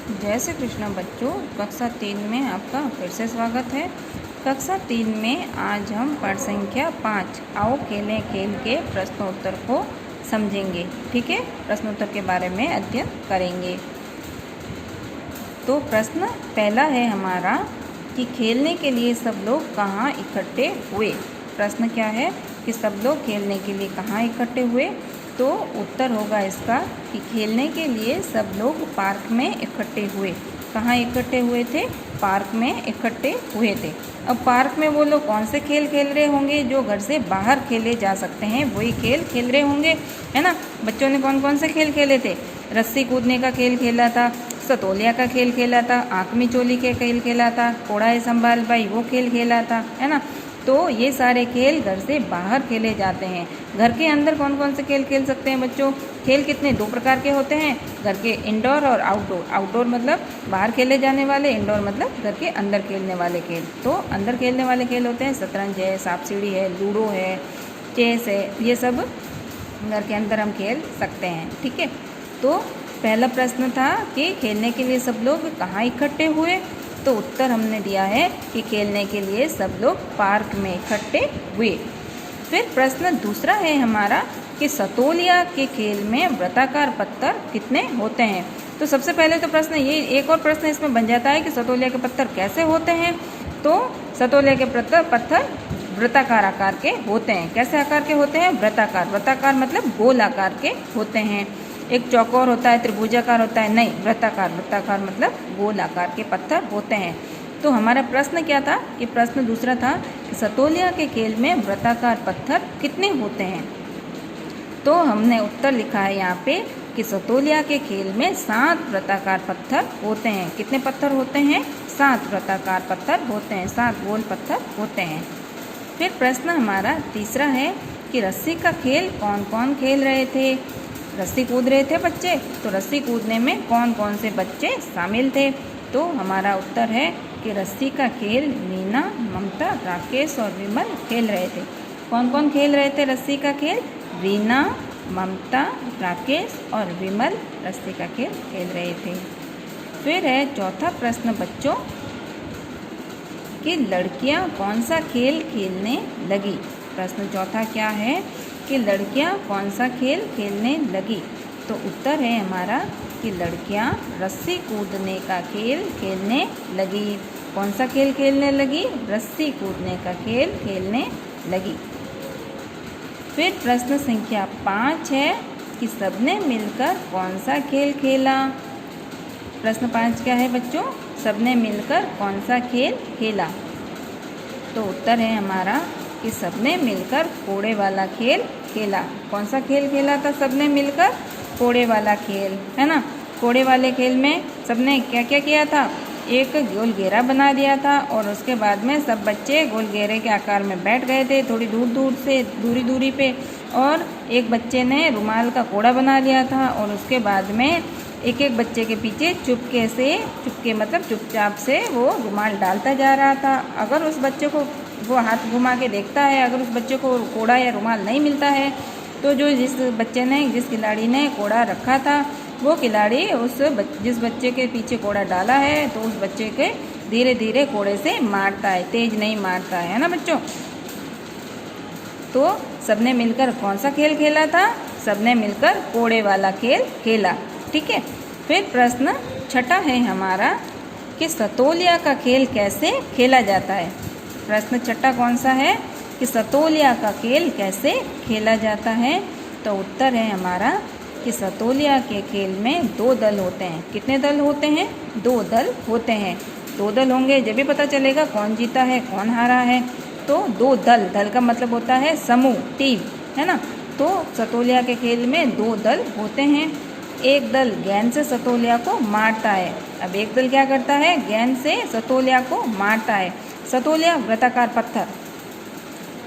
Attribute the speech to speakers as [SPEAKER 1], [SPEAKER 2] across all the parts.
[SPEAKER 1] जय श्री कृष्ण बच्चों, कक्षा 3 में आपका फिर से स्वागत है। कक्षा 3 में आज हम पाठ संख्या 5 आओ खेलें खेल के प्रश्नोत्तर को समझेंगे। ठीक है, प्रश्नोत्तर के बारे में अध्ययन करेंगे। तो प्रश्न पहला है हमारा कि खेलने के लिए सब लोग कहाँ इकट्ठे हुए। प्रश्न क्या है कि सब लोग खेलने के लिए कहाँ इकट्ठे हुए। तो उत्तर होगा इसका कि खेलने के लिए सब लोग पार्क में इकट्ठे हुए। कहाँ इकट्ठे हुए थे? पार्क में इकट्ठे हुए थे। अब पार्क में वो लोग कौन से खेल खेल रहे होंगे? जो घर से बाहर खेले जा सकते हैं वही खेल खेल रहे होंगे, है ना। बच्चों ने कौन कौन से खेल खेले थे? रस्सी कूदने का खेल खेला था, सतोलिया का खेल खेला था, आँख मिचोली के खेल खेला था, कोड़ा संभाल भाई वो खेल खेला था, है ना। तो ये सारे खेल घर से बाहर खेले जाते हैं। घर के अंदर कौन कौन से खेल खेल सकते हैं बच्चों? खेल कितने दो प्रकार के होते हैं घर के, इंडोर और आउटडोर। आउटडोर मतलब बाहर खेले जाने वाले, इंडोर मतलब घर के अंदर खेलने वाले खेल। तो अंदर खेलने वाले खेल होते हैं शतरंज है, सांप सीढ़ी है, लूडो है, चेस है, ये सब घर के अंदर हम खेल सकते हैं। ठीक है, तो पहला प्रश्न था कि खेलने के लिए सब लोग कहाँ इकट्ठे हुए। तो उत्तर हमने दिया है कि खेलने के लिए सब लोग पार्क में इकट्ठे हुए। फिर प्रश्न दूसरा है हमारा कि सतोलिया के खेल में वृत्ताकार पत्थर कितने होते हैं। तो सबसे पहले तो प्रश्न ये, एक और प्रश्न इसमें बन जाता है कि सतोलिया के पत्थर कैसे होते हैं। तो सतोलिया के पत्थर वृत्ताकार आकार के होते हैं। कैसे आकार के होते हैं? वृत्ताकार। वृत्ताकार मतलब गोल आकार के होते हैं। एक चौकोर होता है, त्रिभुजाकार होता है, नहीं, वृत्ताकार। वृत्ताकार मतलब गोल आकार के पत्थर होते हैं। तो हमारा प्रश्न क्या था कि प्रश्न दूसरा था कि सतोलिया के खेल में वृत्ताकार पत्थर कितने होते हैं। तो हमने उत्तर लिखा है यहाँ पे कि सतोलिया के खेल में 7 वृत्ताकार पत्थर होते हैं। कितने पत्थर होते हैं? 7 वृत्ताकार पत्थर होते हैं, 7 गोल पत्थर होते हैं। फिर प्रश्न हमारा तीसरा है कि रस्सी का खेल कौन कौन खेल रहे थे। रस्सी कूद रहे थे बच्चे, तो रस्सी कूदने में कौन कौन से बच्चे शामिल थे। तो हमारा उत्तर है कि रस्सी का खेल मीना, ममता, राकेश और विमल खेल रहे थे। कौन कौन खेल रहे थे रस्सी का खेल? रीना, ममता, राकेश और विमल रस्सी का खेल खेल रहे थे। फिर है चौथा प्रश्न बच्चों कि लड़कियां कौन सा खेल खेलने लगी। प्रश्न चौथा क्या है कि लड़कियां कौन सा खेल खेलने लगी। तो उत्तर है हमारा कि लड़कियां रस्सी कूदने का खेल खेलने लगी। कौन सा खेल खेलने लगी? रस्सी कूदने का खेल खेलने लगी। फिर प्रश्न संख्या 5 है कि सबने मिलकर कौन सा खेल खेला। प्रश्न 5 क्या है बच्चों? सबने मिलकर कौन सा खेल खेला। तो उत्तर है हमारा कि सबने मिलकर कोड़े वाला खेल खेला। कौन सा खेल खेला था सबने मिलकर? कोड़े वाला खेल, है ना। कोड़े वाले खेल में सबने क्या क्या किया था? एक गोल घेरा बना दिया था और उसके बाद में सब बच्चे गोल घेरे के आकार में बैठ गए थे, थोड़ी दूरी पे। और एक बच्चे ने रुमाल का कोड़ा बना लिया था और उसके बाद में एक एक बच्चे के पीछे चुपके मतलब चुपचाप से वो रुमाल डालता जा रहा था। अगर उस बच्चे को वो हाथ घुमा के देखता है, अगर उस बच्चे को कोड़ा या रुमाल नहीं मिलता है तो जिस खिलाड़ी ने कोड़ा रखा था वो खिलाड़ी जिस बच्चे के पीछे कोड़ा डाला है तो उस बच्चे के धीरे धीरे कोड़े से मारता है, तेज नहीं मारता है ना बच्चों। तो सबने मिलकर कौन सा खेल खेला था? सबने मिलकर कोड़े वाला खेल खेला। ठीक है। फिर प्रश्न छठा है हमारा कि सतोलिया का खेल कैसे खेला जाता है। प्रश्न छठा कौन सा है कि सतोलिया का खेल कैसे खेला जाता है। तो उत्तर है हमारा कि सतोलिया के खेल में 2 दल होते हैं। कितने दल होते हैं? 2 दल होते हैं। 2 दल होंगे जब भी पता चलेगा कौन जीता है कौन हारा है। तो 2 दल का मतलब होता है समूह, टीम, है ना। तो सतोलिया के खेल में 2 दल होते हैं। एक दल गेंद से सतोलिया को मारता है। अब एक दल क्या करता है? गेंद से सतोलिया को मारता है। सतोलिया वृत्ताकार पत्थर,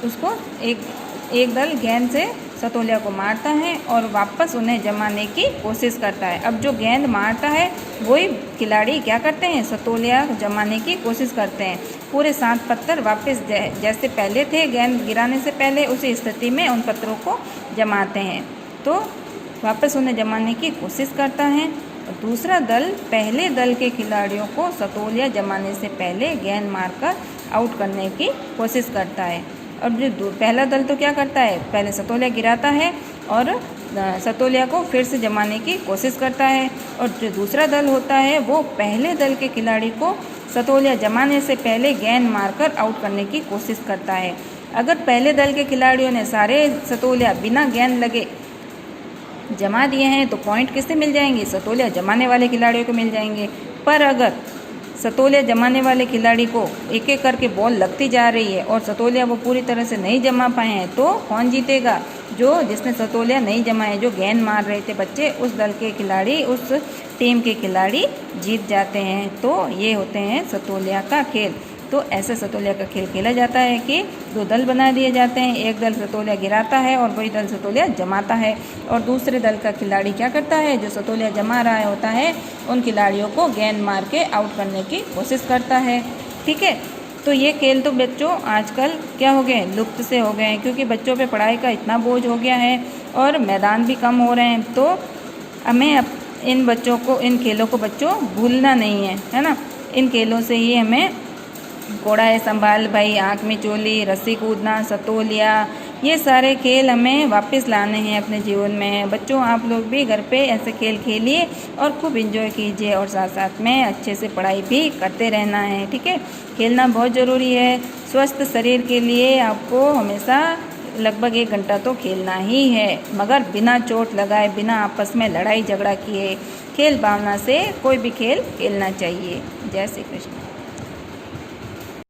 [SPEAKER 1] उसको एक दल गेंद से सतोलिया को मारता है और वापस उन्हें जमाने की कोशिश करता है। अब जो गेंद मारता है वही खिलाड़ी क्या करते हैं? सतोलिया जमाने की कोशिश करते हैं। पूरे 7 पत्थर वापस जैसे पहले थे गेंद गिराने से पहले उसी स्थिति में उन पत्थरों को जमाते हैं। तो वापस उन्हें जमाने की कोशिश करता है। और दूसरा दल पहले दल के खिलाड़ियों को सतोलिया जमाने से पहले गेंद मारकर आउट करने की कोशिश करता है। और जो पहला दल तो क्या करता है, पहले सतोलिया गिराता है और सतोलिया को फिर से जमाने की कोशिश करता है। और जो दूसरा दल होता है वो पहले दल के खिलाड़ी को सतोलिया जमाने से पहले गेंद मारकर आउट करने की कोशिश करता है। अगर पहले दल के खिलाड़ियों ने सारे सतोलिया बिना गेंद लगे जमा दिए हैं तो पॉइंट किससे मिल जाएंगे, सतोलिया जमाने वाले खिलाड़ियों को मिल जाएंगे। पर अगर सतोलिया जमाने वाले खिलाड़ी को एक एक करके बॉल लगती जा रही है और सतोलिया वो पूरी तरह से नहीं जमा पाए हैं तो कौन जीतेगा, जो जिसने सतोलिया नहीं जमाए, जो गेंद मार रहे थे बच्चे, उस दल के खिलाड़ी, उस टीम के खिलाड़ी जीत जाते हैं। तो ये होते हैं सतोलिया का खेल। तो ऐसे सतोलिया का खेल खेला जाता है कि दो दल बना दिए जाते हैं, एक दल सतोलिया गिराता है और वही दल सतोलिया जमाता है, और दूसरे दल का खिलाड़ी क्या करता है, जो सतोलिया जमा रहा होता है उन खिलाड़ियों को गेंद मार के आउट करने की कोशिश करता है। ठीक है, तो ये खेल तो बच्चों आजकल क्या हो गए, लुप्त से हो गए हैं, क्योंकि बच्चों पे पढ़ाई का इतना बोझ हो गया है और मैदान भी कम हो रहे हैं। तो हमें इन बच्चों को, इन खेलों को बच्चों भूलना नहीं है ना। इन खेलों से ही हमें घोड़ा है संभाल भाई, आँख में चोली, रस्सी कूदना, सतोलिया, ये सारे खेल हमें वापस लाने हैं अपने जीवन में। बच्चों आप लोग भी घर पे ऐसे खेल खेलिए और खूब एंजॉय कीजिए, और साथ साथ में अच्छे से पढ़ाई भी करते रहना है। ठीक है, खेलना बहुत ज़रूरी है। स्वस्थ शरीर के लिए आपको हमेशा लगभग 1 घंटा तो खेलना ही है, मगर बिना चोट लगाए, बिना आपस में लड़ाई झगड़ा किए। खेल भावना से कोई भी खेल खेलना चाहिए। जय श्री कृष्ण।